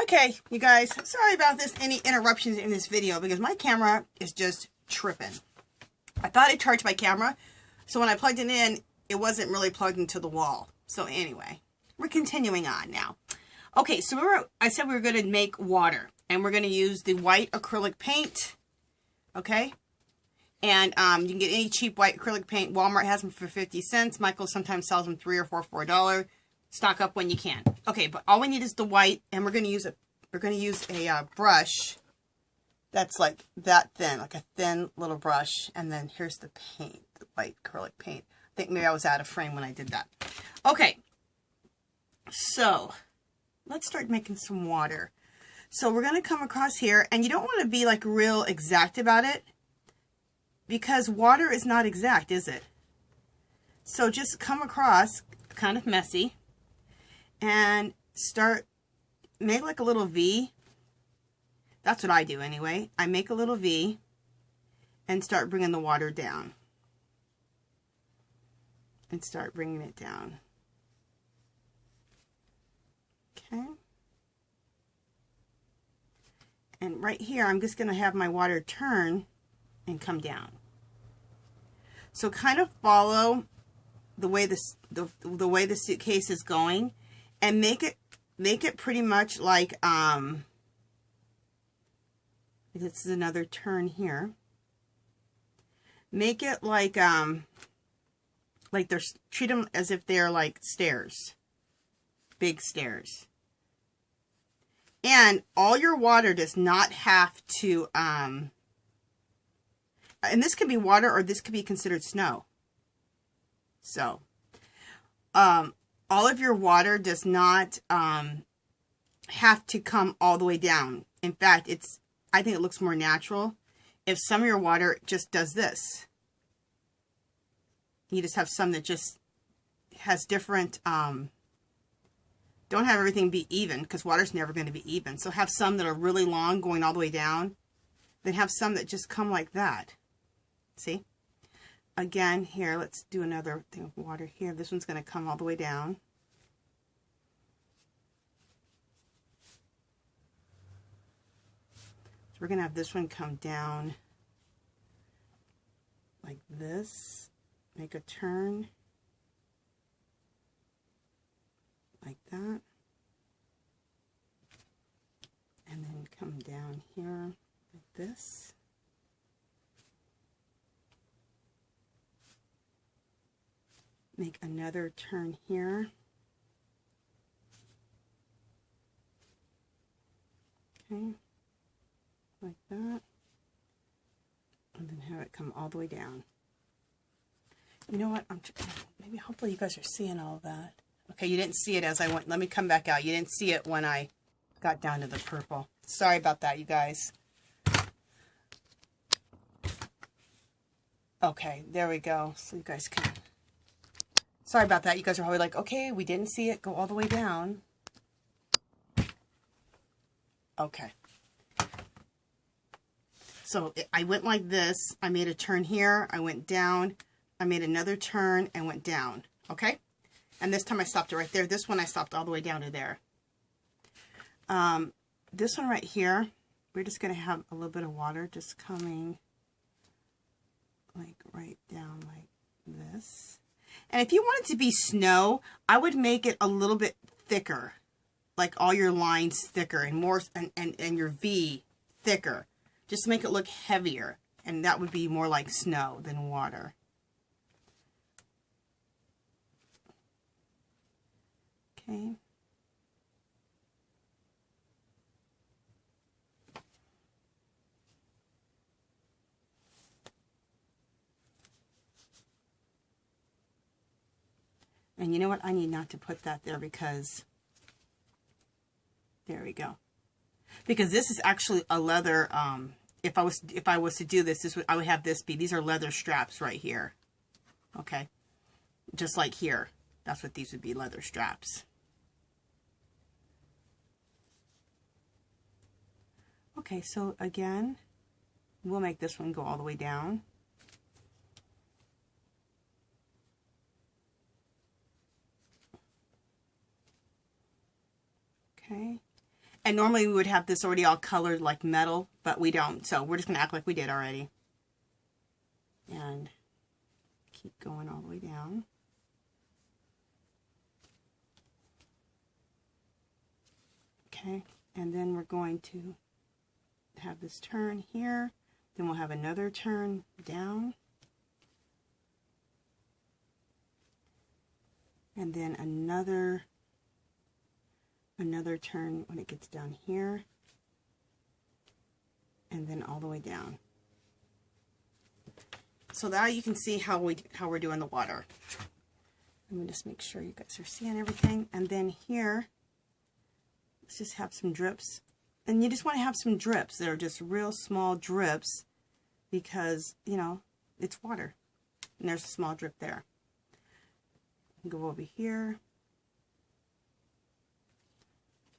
Okay, you guys, sorry about any interruptions in this video because my camera is just tripping. I thought I charged my camera, so when I plugged it in, it wasn't really plugged into the wall. So anyway, we're continuing on now. Okay, so I said we were going to make water, and we're going to use the white acrylic paint, okay? And you can get any cheap white acrylic paint. Walmart has them for 50 cents. Michael sometimes sells them $3 or $4. Stock up when you can. Okay, but all we need is the white, and we're going to use a brush that's like that thin, like a thin little brush. And then here's the paint, the white acrylic paint. I think maybe I was out of frame when I did that. Okay, so let's start making some water. So we're going to come across here, and you don't want to be like real exact about it because water is not exact, is it? So just come across kind of messy and make like a little V. That's what I do anyway. I make a little V and start bringing the water down. And start bringing it down. Okay. And right here, I'm just going to have my water turn and come down. So kind of follow the way the way the suitcase is going, and make it pretty much like this is another turn here. Make it like treat them as if they're like stairs, big stairs. And all your water does not have to, and this could be water or this could be considered snow. So, all of your water does not have to come all the way down. In fact, I think it looks more natural if some of your water just does this. You just have some that just has different, don't have everything be even because water's never going to be even. So have some that are really long going all the way down. Then have some that just come like that. See? Again, here, let's do another thing of water here. This one's going to come all the way down. So we're going to have this one come down like this. Make a turn like that. And then come down here like this. Make another turn here. Okay, like that. And then have it come all the way down. You know what? Maybe hopefully you guys are seeing all of that. Okay, you didn't see it as I went. Let me come back out. You didn't see it when I got down to the purple. Sorry about that, you guys. Okay, there we go. So you guys can... Sorry about that. You guys are probably like, okay, we didn't see it go all the way down. Okay. So I went like this. I made a turn here. I went down. I made another turn and went down. Okay? And this time I stopped it right there. This one I stopped all the way down to there. This one right here, we're just going to have a little bit of water just coming like right down like this. And if you want it to be snow, I would make it a little bit thicker, like all your lines thicker and more, and your V thicker, just to make it look heavier. And that would be more like snow than water. Okay. And you know what? I need not to put that there because, there we go. Because this is actually a leather, if I was to do this, I would have this be, these are leather straps right here. Okay. Just like here. That's what these would be, leather straps. Okay, so again, we'll make this one go all the way down. Okay, And normally we would have this already all colored like metal, but we don't. So we're just going to act like we did already. And keep going all the way down. Okay, and then we're going to have this turn here. Then we'll have another turn down. And then another turn when it gets down here. And then all the way down. So now you can see how we're doing the water. Let me just make sure you guys are seeing everything. And then here, let's just have some drips. And you just want to have some drips. They're just real small drips because, you know, it's water. And there's a small drip there. Go over here.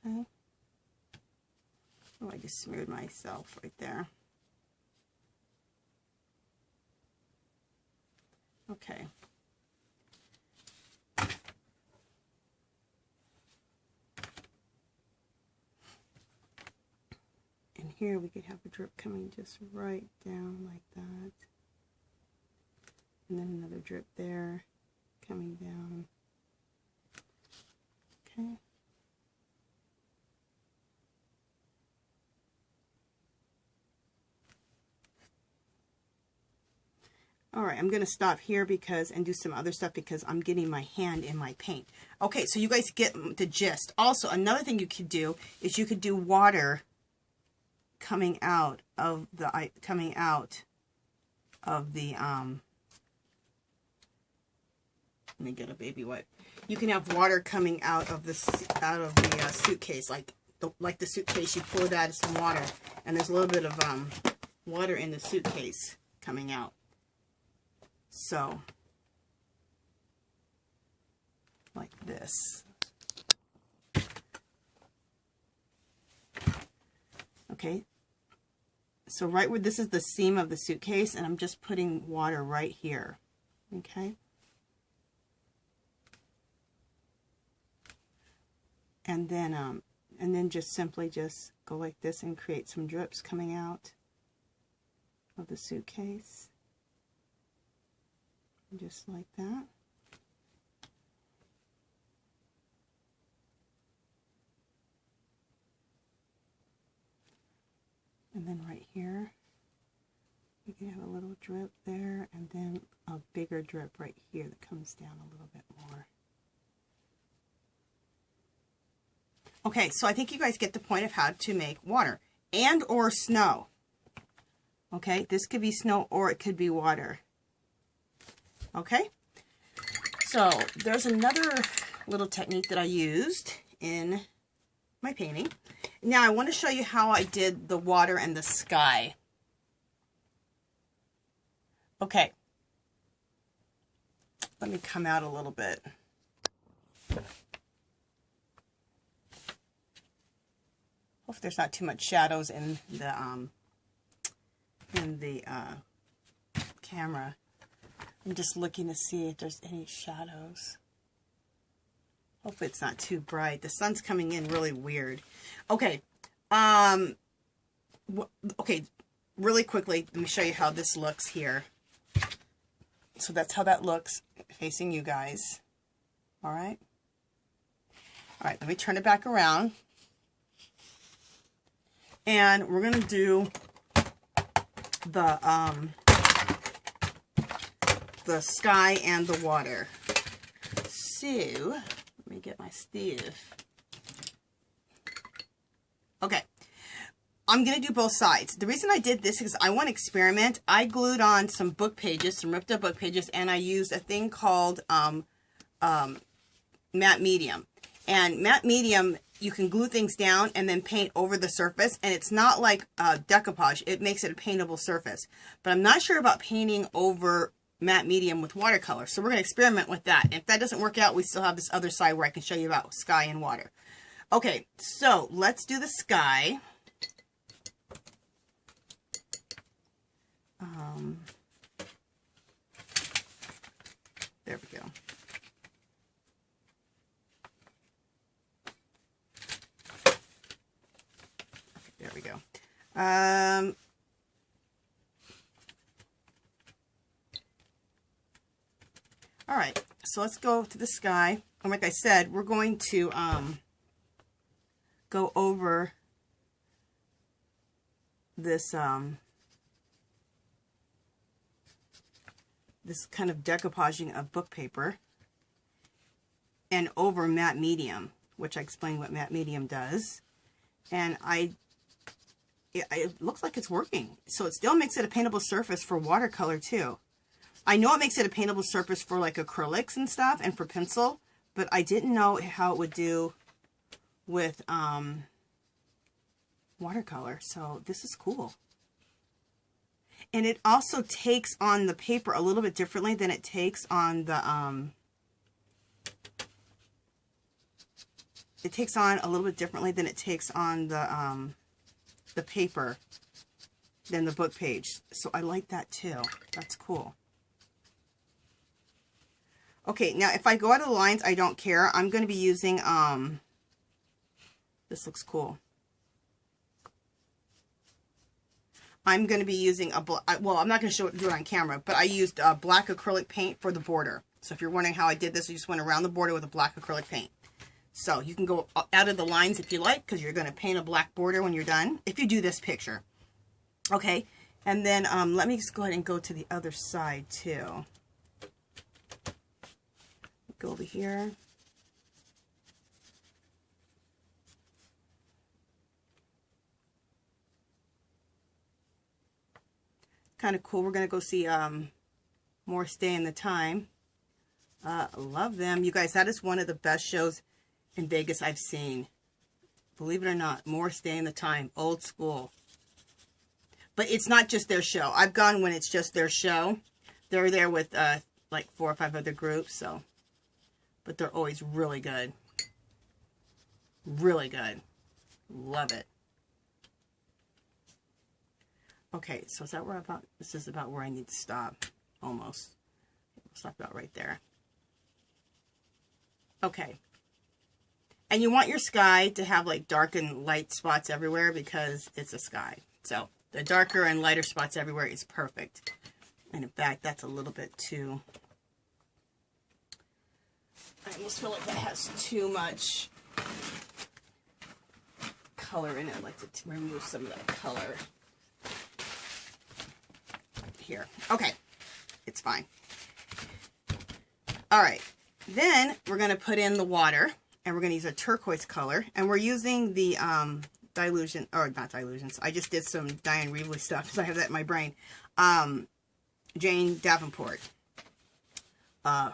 Okay. Oh, I just smeared myself right there. Okay. And here we could have a drip coming just right down like that. And then another drip there coming down. Okay. All right, I'm going to stop here and do some other stuff because I'm getting my hand in my paint. Okay, so you guys get the gist. Also, another thing you could do is you could do water coming out of the let me get a baby wipe. You can have water coming out of the suitcase, like the suitcase. You pull it out of some water, and there's a little bit of water in the suitcase coming out. So, like this. Okay. So right where this is the seam of the suitcase, and I'm just putting water right here. Okay. And then just simply just go like this and create some drips coming out of the suitcase. Just like that. And then right here, you can have a little drip there, and then a bigger drip right here that comes down a little bit more. Okay, so I think you guys get the point of how to make water and or snow. Okay, this could be snow or it could be water. Okay, so there's another little technique that I used in my painting. Now I want to show you how I did the water and the sky. Okay, let me come out a little bit. Hope there's not too much shadows in the camera. I'm just looking to see if there's any shadows. Hopefully it's not too bright. The sun's coming in really weird. Okay. Okay, really quickly, let me show you how this looks here. So that's how that looks facing you guys. All right. All right, let me turn it back around. And we're going to do the sky and the water. So, let me get my stuff. Okay. I'm going to do both sides. The reason I did this is I want to experiment. I glued on some book pages, some ripped up book pages, and I used a thing called matte medium. And matte medium, you can glue things down and then paint over the surface, and it's not like decoupage. It makes it a paintable surface. But I'm not sure about painting over matte medium with watercolor, so we're going to experiment with that. If that doesn't work out, we still have this other side where I can show you about sky and water. Okay, so let's do the sky. There we go. we go. All right, so let's go to the sky. And like I said, we're going to go over this this kind of decoupaging of book paper and over matte medium, which I explained what matte medium does. And it looks like it's working. So it still makes it a paintable surface for watercolor too. I know it makes it a paintable surface for like acrylics and stuff and for pencil, but I didn't know how it would do with watercolor. So this is cool. And it also takes on the paper a little bit differently than it takes on the it takes on a little bit differently than it takes on the paper than the book page. So I like that too. That's cool. Okay, now if I go out of the lines, I don't care. I'm going to be using, this looks cool. I'm going to be using well, I'm not going to do it on camera, but I used black acrylic paint for the border. So if you're wondering how I did this, I just went around the border with a black acrylic paint. So you can go out of the lines if you like, because you're going to paint a black border when you're done, if you do this picture. Okay, and then let me just go ahead and go to the other side too. Go over here. Kind of cool. We're going to go see more Stay in the Time. Love them. You guys, that is one of the best shows in Vegas I've seen. Believe it or not, more Stay in the Time. Old school. But it's not just their show. I've gone when it's just their show. They're there with like 4 or 5 other groups, so. But they're always really good. Really good. Love it. Okay, so is that where this is about where I need to stop. Almost. I'll stop about right there. Okay. And you want your sky to have like dark and light spots everywhere because it's a sky. So the darker and lighter spots everywhere is perfect. And in fact, that's a little bit too... I almost feel like that has too much color in it. I'd like to remove some of that color. Here. Okay. It's fine. Alright. Then we're going to put in the water. And we're going to use a turquoise color. And we're using the Dilution. Or not Dilutions. I just did some Diane Reevely stuff because I have that in my brain. Jane Davenport.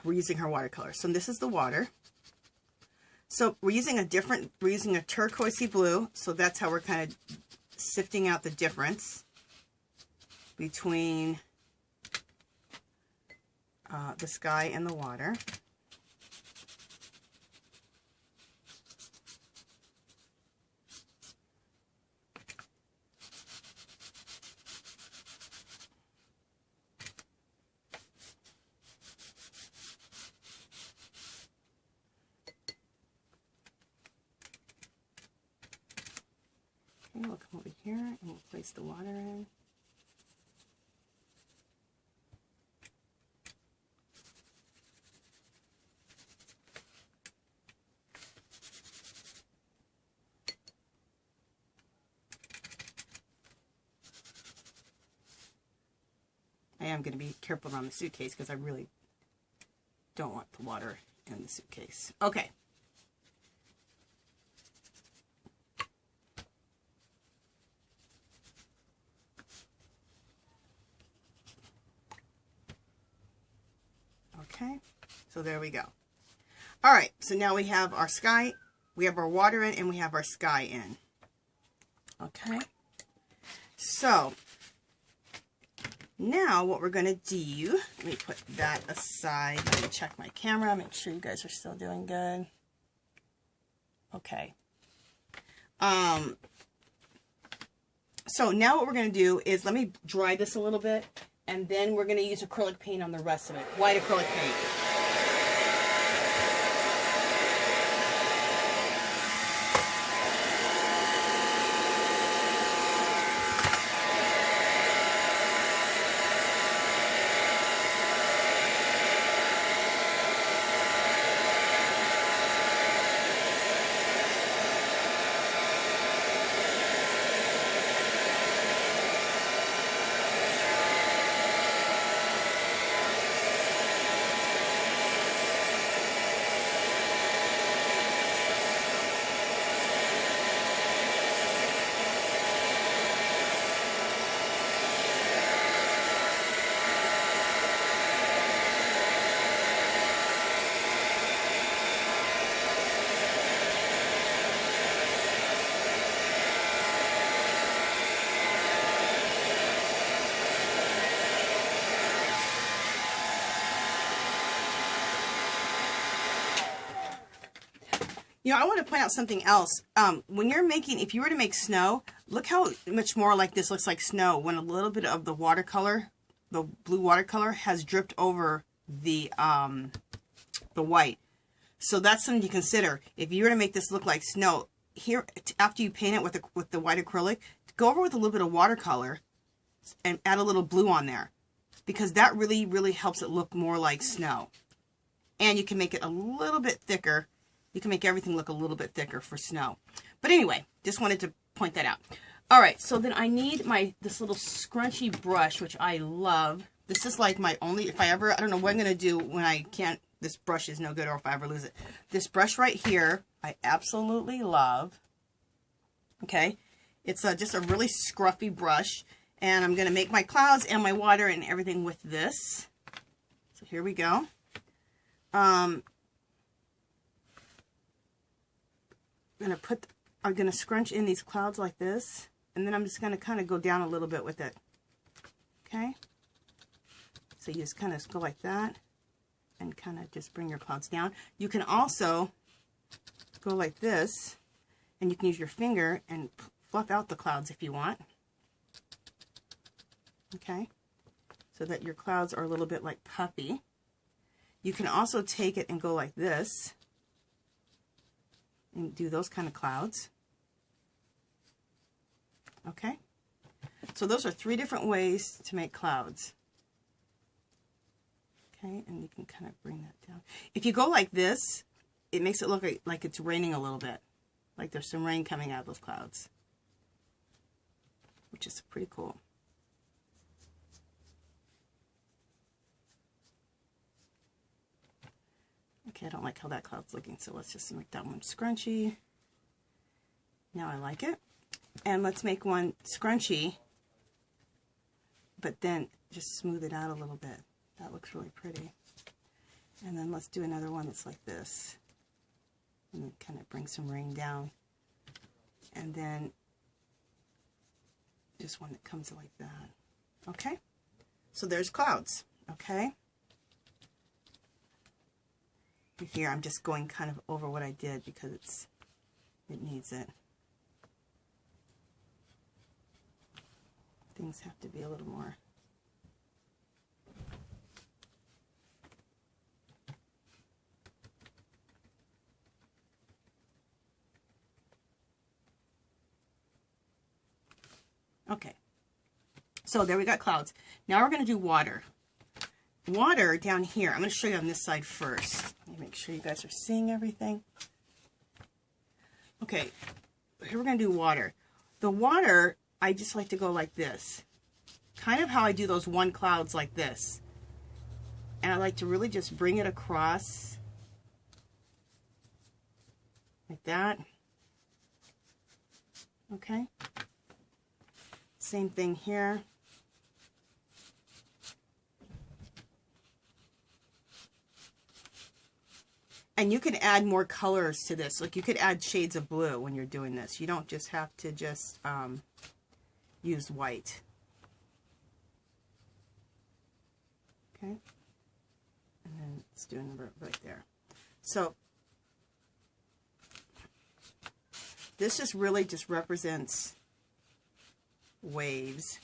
We're using her watercolor. So this is the water. So we're using a turquoisey blue. So that's how we're kind of sifting out the difference between the sky and the water. We'll come over here and we'll place the water in. I am going to be careful around the suitcase because I really don't want the water in the suitcase. Okay. Okay, so there we go. All right, so now we have our sky, we have our water in, and we have our sky in. Okay, so now what we're going to do, let me put that aside. Let me check my camera, make sure you guys are still doing good. Okay. So now what we're going to do is, let me dry this a little bit, and then we're going to use acrylic paint on the rest of it. White acrylic paint. You know, I want to point out something else. When you're making, if you were to make snow, look how much more like this looks like snow when a little bit of the watercolor, the blue watercolor, has dripped over the white. So that's something to consider. If you were to make this look like snow, here after you paint it with the white acrylic, go over with a little bit of watercolor and add a little blue on there, because that really, really helps it look more like snow. And you can make it a little bit thicker. You can make everything look a little bit thicker for snow. But anyway, just wanted to point that out. All right, so then I need this little scrunchy brush, which I love. This is like my only, I don't know what I'm going to do when I can't, this brush is no good, or if I ever lose it. This brush right here, I absolutely love. Okay, it's just a really scruffy brush. And I'm going to make my clouds and my water and everything with this. So here we go. I'm going to scrunch in these clouds like this, and then I'm just going to kind of go down a little bit with it. Okay? So you just kind of go like that and kind of just bring your clouds down. You can also go like this, and you can use your finger and fluff out the clouds if you want. Okay? So that your clouds are a little bit like puffy. You can also take it and go like this and do those kind of clouds. Okay? So those are 3 different ways to make clouds. Okay, and you can kind of bring that down. If you go like this, it makes it look like it's raining a little bit. Like there's some rain coming out of those clouds. Which is pretty cool. Okay, I don't like how that cloud's looking, so let's just make that one scrunchy. Now I like it. And let's make one scrunchy, but then just smooth it out a little bit. That looks really pretty. And then let's do another one that's like this. And then kind of bring some rain down. And then just one that comes like that. Okay? So there's clouds. Okay? Here I'm just going kind of over what I did because it needs it. Things have to be a little more. Okay. So there we got clouds. Now we're going to do water. Water down here. I'm going to show you on this side first. Let me make sure you guys are seeing everything. Okay. Here we're going to do water. The water, I just like to go like this. Kind of how I do those one clouds like this. And I like to really just bring it across like that. Okay. Same thing here. And you can add more colors to this. Like you could add shades of blue when you're doing this. You don't just have to just use white. Okay. And then let's do another right there. So this just really just represents waves.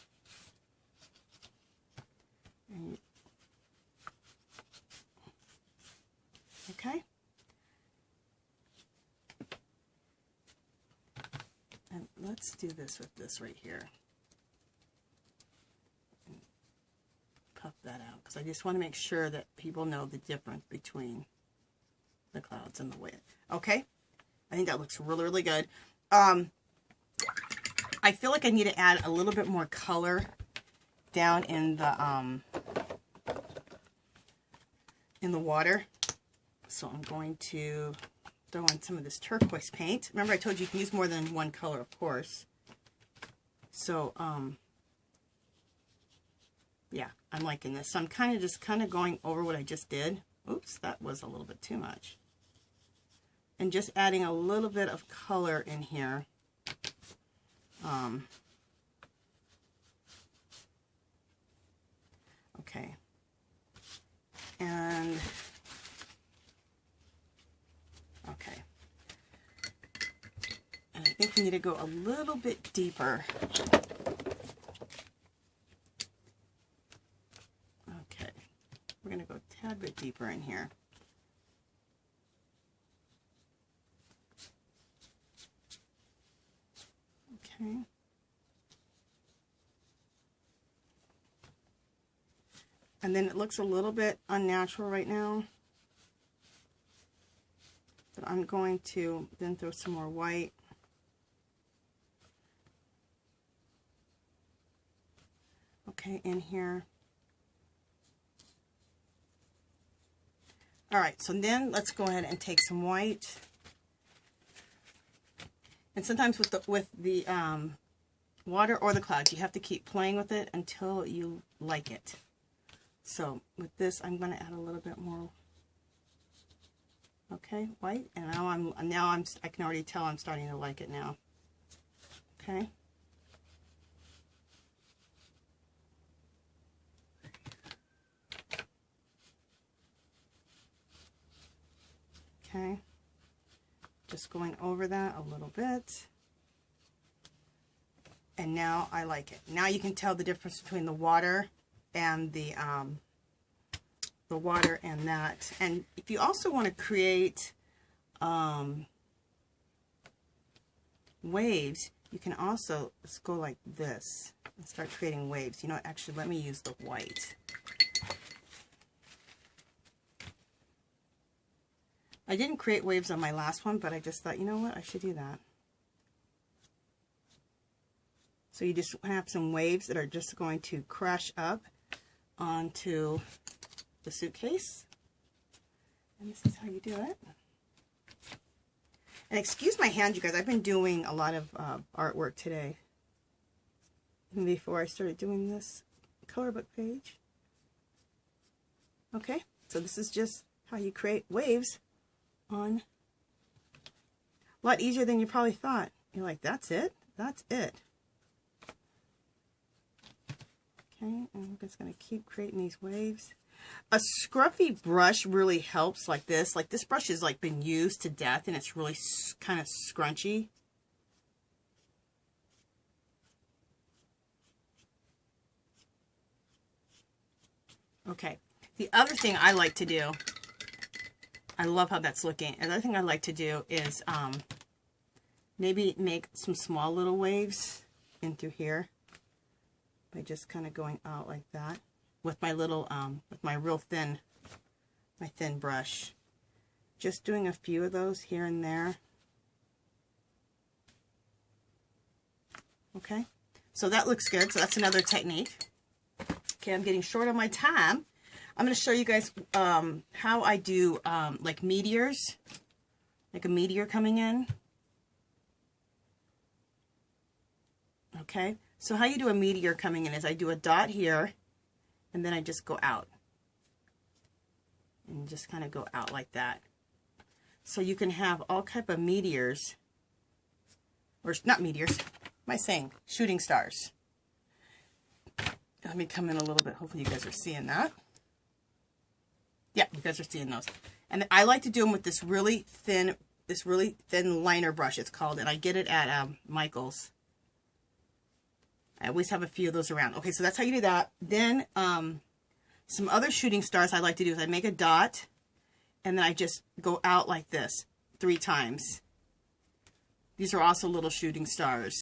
And, okay. And let's do this with this right here. And puff that out because I just want to make sure that people know the difference between the clouds and the wind. Okay? I think that looks really, really good. I feel like I need to add a little bit more color down in the water. So I'm going to throw in some of this turquoise paint. Remember I told you you can use more than one color, of course. So, yeah, I'm liking this. So I'm kind of going over what I just did. Oops, that was a little bit too much. And just adding a little bit of color in here. Okay. And, okay. think we need to go a little bit deeper. Okay, we're going to go a tad bit deeper in here. Okay. And then it looks a little bit unnatural right now. But I'm going to then throw some more white. Okay, in here. All right, so then let's go ahead and take some white. And sometimes with the water or the clouds, you have to keep playing with it until you like it. So with this, I'm going to add a little bit more. Okay, white, and I can already tell I'm starting to like it now. Okay. Okay. Just going over that a little bit. And now I like it. Now you can tell the difference between the water and the water and that. And if you also want to create waves, you can also just go like this and start creating waves. You know, actually, let me use the white. I didn't create waves on my last one, but I just thought, you know what, I should do that. So you just have some waves that are just going to crash up onto the suitcase. And this is how you do it. And excuse my hand, you guys. I've been doing a lot of artwork today. Even before I started doing this color book page. Okay, so this is just how you create waves on. A lot easier than you probably thought. You're like, that's it? That's it. Okay, and I'm just going to keep creating these waves. A scruffy brush really helps like this. Like this brush has like been used to death and it's really kind of scrunchy. Okay, the other thing I like to do, I love how that's looking. Another thing I like to do is maybe make some small little waves in through here. By just kind of going out like that with my little, with my real thin, my thin brush. Just doing a few of those here and there. Okay, so that looks good. So that's another technique. Okay, I'm getting short on my time. I'm going to show you guys how I do like meteors, like a meteor coming in. Okay. So how you do a meteor coming in is I do a dot here, and then I just go out. And just kind of go out like that. So you can have all type of meteors, or not meteors, what am I saying? Shooting stars. Let me come in a little bit. Hopefully you guys are seeing that. Yeah, you guys are seeing those. And I like to do them with this really thin liner brush, it's called, and I get it at Michael's. I always have a few of those around. Okay, so that's how you do that. Then some other shooting stars I like to do is I make a dot, and then I just go out like this 3 times. These are also little shooting stars.